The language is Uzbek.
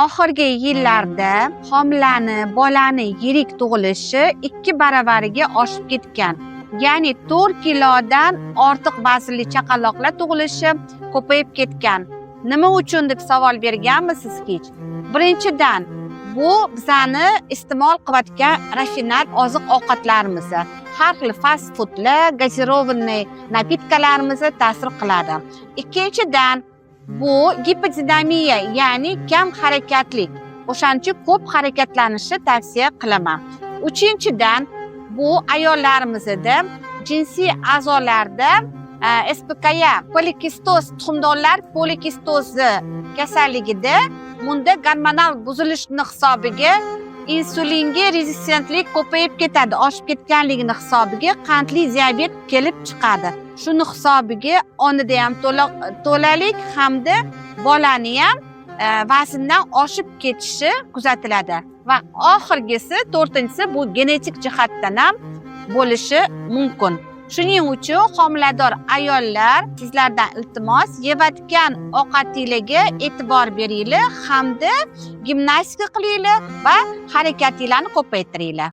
Oxirgi yillarda homilani, bolani yirik tug'ilishi 2 baravariga oshib ketgan. Ya'ni 4 kilodan ortiq vaznli chaqaloqlar tug'ilishi ko'payib ketgan. Nima uchun deb savol berganmisiz hech? Birinchidan, bu bizani iste'mol qilayotgan rafinat oziq-ovqatlarimiz, har xil fast foodlar, gazirovanniy napitkalarimiz ta'sir qiladi. Ikkinchidan, bu gipodinamiya, ya'ni kam harakatlik. O'shaning uchun ko'p harakatlanishni tavsiya qilaman. Uchinchidan, bu ayollarimizda jinsiy a'zolarda SPKya, polikistoz, tuxumdonlar polikistozi kasalligida bunda gormonal buzilishni hisobiga insulinga rezistentlik ko'payib ketadi. Oshib ketganligini hisobiga qandli diabet kelib chiqadi. Shuni hisobiga onada ham to'lalik hamda bolani ham vazndan oshib ketishi kuzatiladi. Va oxirgisi, 4-inchisi, bu genetik jihatdan ham bo'lishi mumkin. Shuning uchun homilador ayollar, sizlardan iltimos, yeyotgan ovqatingizga e'tibor beringlar hamda gimnastika qilinglar va harakatinglarni ko'paytiringlar.